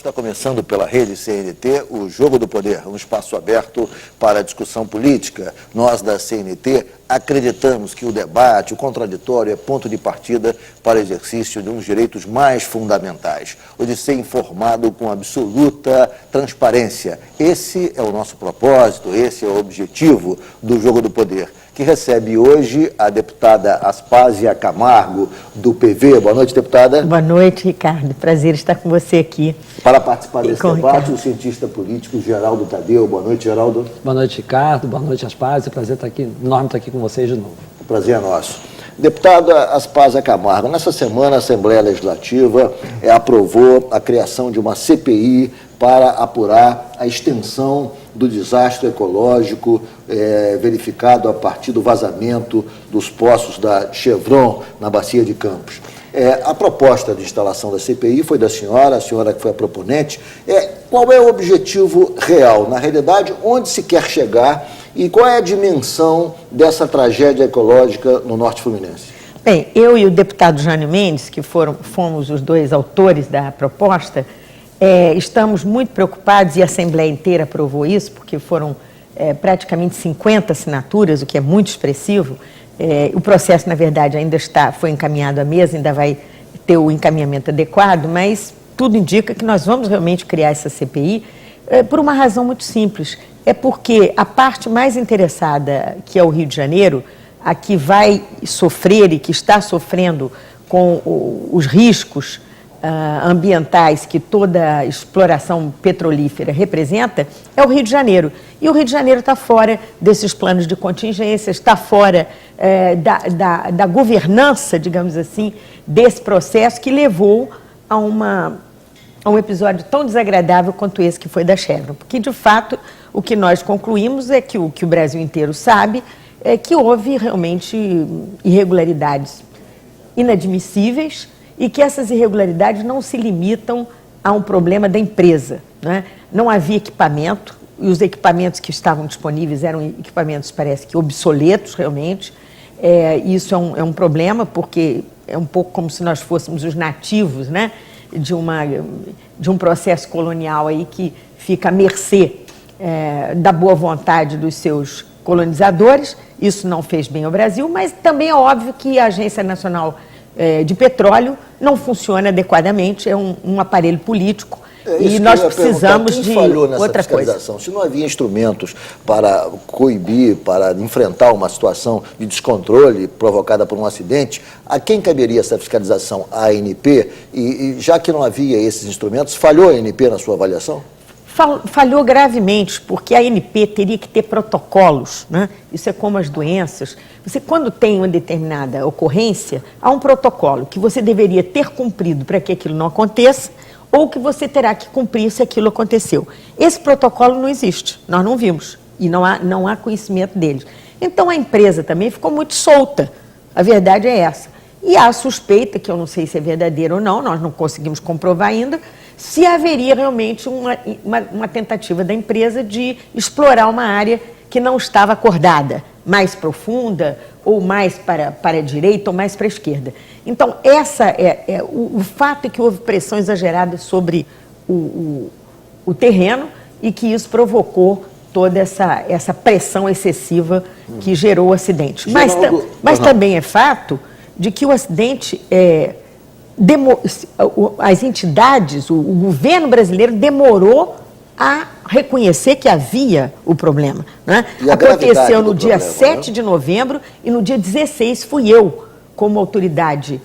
Está começando pela rede CNT o Jogo do Poder, um espaço aberto para a discussão política. Nós da CNT acreditamos que o debate, o contraditório é ponto de partida para o exercício de uns direitos mais fundamentais, o de ser informado com absoluta transparência. Esse é o nosso propósito, esse é o objetivo do Jogo do Poder, que recebe hoje a deputada Aspásia Camargo, do PV. Boa noite, deputada. Boa noite, Ricardo. Prazer estar com você aqui. Para participar desse debate, Ricardo, o cientista político Geraldo Tadeu. Boa noite, Geraldo. Boa noite, Ricardo. Boa noite, Aspásia. Prazer estar aqui, enorme estar aqui com vocês de novo. O prazer é nosso. Deputada Aspásia Camargo, nessa semana a Assembleia Legislativa aprovou a criação de uma CPI para apurar a extensão do desastre ecológico verificado a partir do vazamento dos poços da Chevron na Bacia de Campos. A proposta de instalação da CPI foi da senhora, a senhora que foi a proponente. Qual é o objetivo real? Na realidade, onde se quer chegar e qual é a dimensão dessa tragédia ecológica no Norte Fluminense? Bem, eu e o deputado Jânio Mendes, que fomos os dois autores da proposta, estamos muito preocupados, e a Assembleia inteira aprovou isso, porque foram praticamente 50 assinaturas, o que é muito expressivo. O processo, na verdade, ainda foi encaminhado à mesa, ainda vai ter o encaminhamento adequado, mas tudo indica que nós vamos realmente criar essa CPI por uma razão muito simples. É porque a parte mais interessada, que é o Rio de Janeiro, a que vai sofrer e que está sofrendo com os riscos ambientais que toda exploração petrolífera representa, é o Rio de Janeiro. E o Rio de Janeiro está fora desses planos de contingência, está fora da governança, digamos assim, desse processo que levou a um episódio tão desagradável quanto esse que foi da Chevron. Porque, de fato, o que nós concluímos é que o Brasil inteiro sabe é que houve realmente irregularidades inadmissíveis e que essas irregularidades não se limitam a um problema da empresa, né? Não havia equipamento, e os equipamentos que estavam disponíveis eram equipamentos, parece que obsoletos realmente. Isso é um problema, porque é um pouco como se nós fôssemos os nativos, né, de um processo colonial aí que fica à mercê da boa vontade dos seus colonizadores. Isso não fez bem ao Brasil, mas também é óbvio que a Agência Nacional de Petróleo não funciona adequadamente, é um aparelho político. E nós precisamos de outra coisa. Se não havia instrumentos para coibir, para enfrentar uma situação de descontrole provocada por um acidente, a quem caberia essa fiscalização? A ANP? E já que não havia esses instrumentos, falhou a ANP na sua avaliação? Falhou gravemente, porque a ANP teria que ter protocolos, né? Isso é como as doenças. Você, quando tem uma determinada ocorrência, há um protocolo que você deveria ter cumprido para que aquilo não aconteça, ou que você terá que cumprir se aquilo aconteceu. Esse protocolo não existe, nós não vimos, e não há conhecimento deles. Então a empresa também ficou muito solta, a verdade é essa. E há a suspeita, que eu não sei se é verdadeira ou não, nós não conseguimos comprovar ainda, se haveria realmente uma tentativa da empresa de explorar uma área que não estava acordada, mais profunda, ou mais para a direita, ou mais para a esquerda. Então, o fato é que houve pressão exagerada sobre o terreno e que isso provocou toda essa pressão excessiva que gerou o acidente. Mas também é fato de que o acidente, as entidades, o governo brasileiro demorou a reconhecer que havia o problema, né? Aconteceu no dia 7 de novembro e no dia 16 fui eu, como autoridade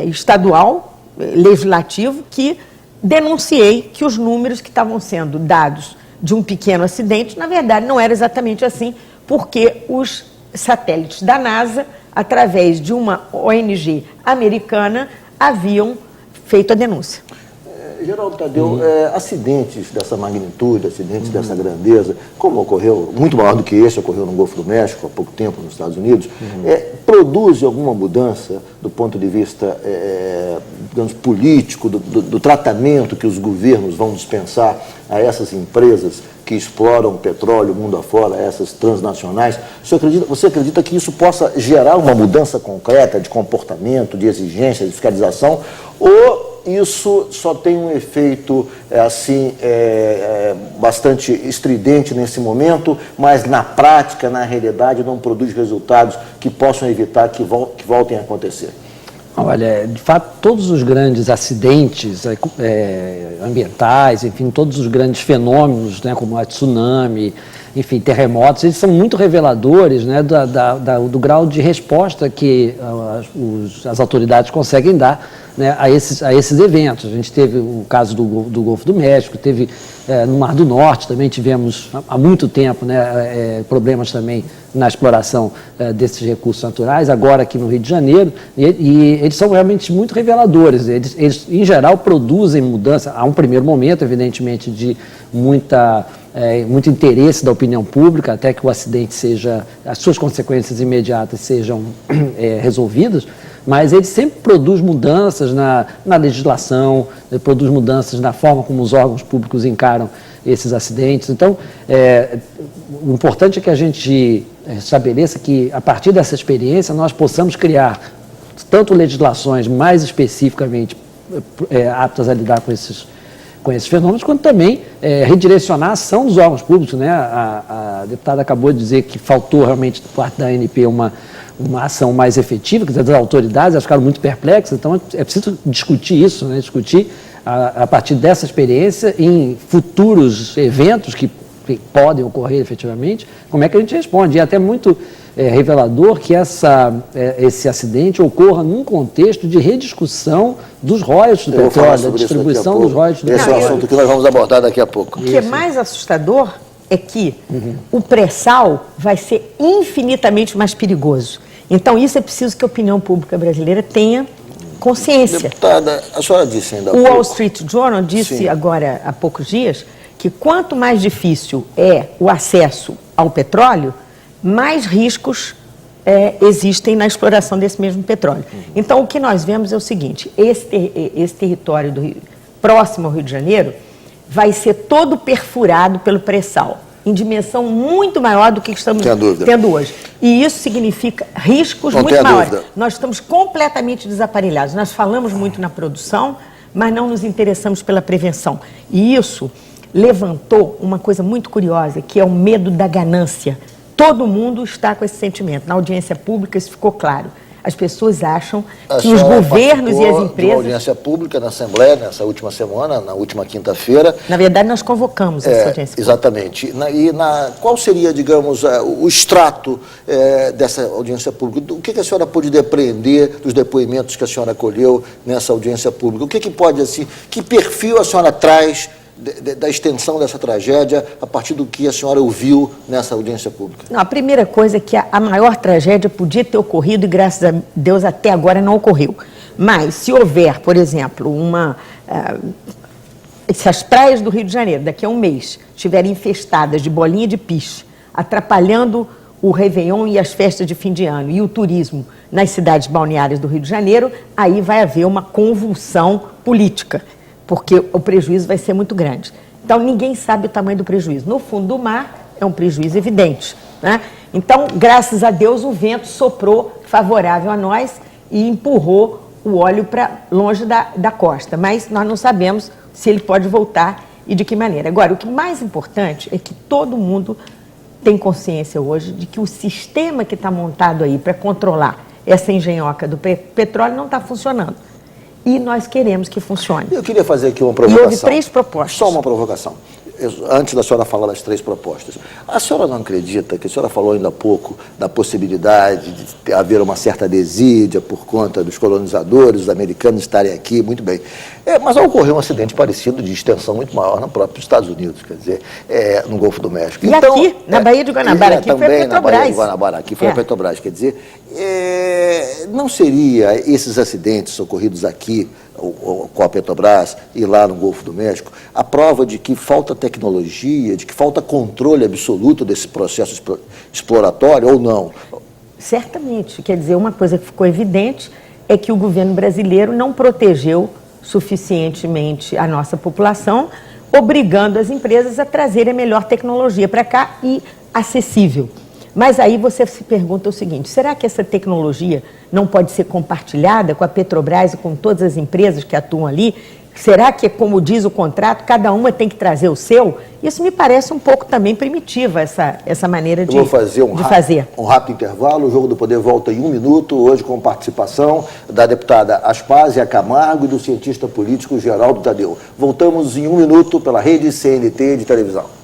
estadual, legislativo, que denunciei que os números que estavam sendo dados de um pequeno acidente, na verdade, não era exatamente assim, porque os satélites da NASA, através de uma ONG americana, haviam feito a denúncia. Geraldo Tadeu, acidentes dessa magnitude, acidentes dessa grandeza, como ocorreu, muito maior do que esse, ocorreu no Golfo do México há pouco tempo, nos Estados Unidos, produz alguma mudança do ponto de vista, digamos, político, do tratamento que os governos vão dispensar a essas empresas que exploram petróleo mundo afora, essas transnacionais? Você acredita que isso possa gerar uma mudança concreta de comportamento, de exigência, de fiscalização, ou isso só tem um efeito bastante estridente nesse momento, mas na prática, na realidade, não produz resultados que possam evitar que voltem a acontecer? Olha, de fato, todos os grandes acidentes ambientais, enfim, todos os grandes fenômenos, né, como a tsunami, enfim, terremotos, eles são muito reveladores, né, do grau de resposta que as autoridades conseguem dar, né, a esses eventos. A gente teve o caso do Golfo do México, teve no Mar do Norte, também tivemos há muito tempo, né, problemas também na exploração desses recursos naturais, agora aqui no Rio de Janeiro, e eles são realmente muito reveladores. Eles, em geral, produzem mudança. Há um primeiro momento, evidentemente, de muito interesse da opinião pública, até que o acidente as suas consequências imediatas sejam resolvidas, mas ele sempre produz mudanças na legislação, produz mudanças na forma como os órgãos públicos encaram esses acidentes. Então, o importante é que a gente estabeleça que, a partir dessa experiência, nós possamos criar tanto legislações mais especificamente aptas a lidar com esses fenômenos, quanto também redirecionar a ação dos órgãos públicos, né? A deputada acabou de dizer que faltou realmente, por parte da ANP, uma ação mais efetiva, quer dizer, das autoridades, elas ficaram muito perplexas, então é preciso discutir isso, né? Discutir a partir dessa experiência em futuros eventos que podem ocorrer efetivamente, como é que a gente responde. E é até muito revelador que esse acidente ocorra num contexto de rediscussão dos royalties do petróleo, da distribuição dos royalties do petróleo. Esse é um assunto que nós vamos abordar daqui a pouco. O que é mais assustador é que o pré-sal vai ser infinitamente mais perigoso. Então, isso é preciso que a opinião pública brasileira tenha consciência. Deputada, a senhora disse ainda há pouco. O Wall pouco. Street Journal disse Sim. agora, há poucos dias, que quanto mais difícil é o acesso ao petróleo, mais riscos existem na exploração desse mesmo petróleo. Então, o que nós vemos é o seguinte: esse território próximo ao Rio de Janeiro vai ser todo perfurado pelo pré-sal, em dimensão muito maior do que estamos tendo hoje. E isso significa riscos muito maiores. Nós estamos completamente desaparelhados. Nós falamos muito na produção, mas não nos interessamos pela prevenção. E isso levantou uma coisa muito curiosa, que é o medo da ganância. Todo mundo está com esse sentimento. Na audiência pública isso ficou claro. As pessoas acham que os governos e as empresas... de uma audiência pública na Assembleia, nessa última semana, na última quinta-feira. Na verdade, nós convocamos essa audiência pública. Exatamente. Qual seria, digamos, o extrato dessa audiência pública? O que a senhora pôde depreender dos depoimentos que a senhora colheu nessa audiência pública? O que pode, assim, que perfil a senhora traz da extensão dessa tragédia a partir do que a senhora ouviu nessa audiência pública? Não, a primeira coisa é que a maior tragédia podia ter ocorrido e, graças a Deus, até agora não ocorreu. Mas, se houver, por exemplo, se as praias do Rio de Janeiro, daqui a um mês, estiverem infestadas de bolinha de piche, atrapalhando o Réveillon e as festas de fim de ano e o turismo nas cidades balneárias do Rio de Janeiro, aí vai haver uma convulsão política, porque o prejuízo vai ser muito grande. Então, ninguém sabe o tamanho do prejuízo. No fundo do mar, é um prejuízo evidente, né? Então, graças a Deus, o vento soprou favorável a nós e empurrou o óleo para longe da costa. Mas nós não sabemos se ele pode voltar e de que maneira. Agora, o que mais importante é que todo mundo tem consciência hoje de que o sistema que está montado aí para controlar essa engenhoca do petróleo não está funcionando. E nós queremos que funcione. Eu queria fazer aqui uma provocação. E houve 3 propostas. Só uma provocação. Antes da senhora falar das 3 propostas. A senhora não acredita, que a senhora falou ainda há pouco, da possibilidade de haver uma certa desídia por conta dos colonizadores, os americanos estarem aqui, muito bem. Mas ocorreu um acidente parecido, de extensão muito maior, no próprio Estados Unidos, quer dizer, no Golfo do México. E então, aqui, na Baía de Guanabara, aqui foi a Petrobras. Na Baía de Guanabara, aqui foi a Petrobras, quer dizer, não seria esses acidentes ocorridos aqui, com a Petrobras e lá no Golfo do México, a prova de que falta tecnologia, de que falta controle absoluto desse processo exploratório ou não? Certamente. Quer dizer, uma coisa que ficou evidente é que o governo brasileiro não protegeu suficientemente a nossa população, obrigando as empresas a trazerem a melhor tecnologia para cá e acessível. Mas aí você se pergunta o seguinte, será que essa tecnologia não pode ser compartilhada com a Petrobras e com todas as empresas que atuam ali? Será que, como diz o contrato, cada uma tem que trazer o seu? Isso me parece um pouco também primitiva, essa maneira de fazer. Um rápido intervalo, o Jogo do Poder volta em 1 minuto, hoje com participação da deputada Aspásia Camargo e do cientista político Geraldo Tadeu. Voltamos em 1 minuto pela rede CNT de televisão.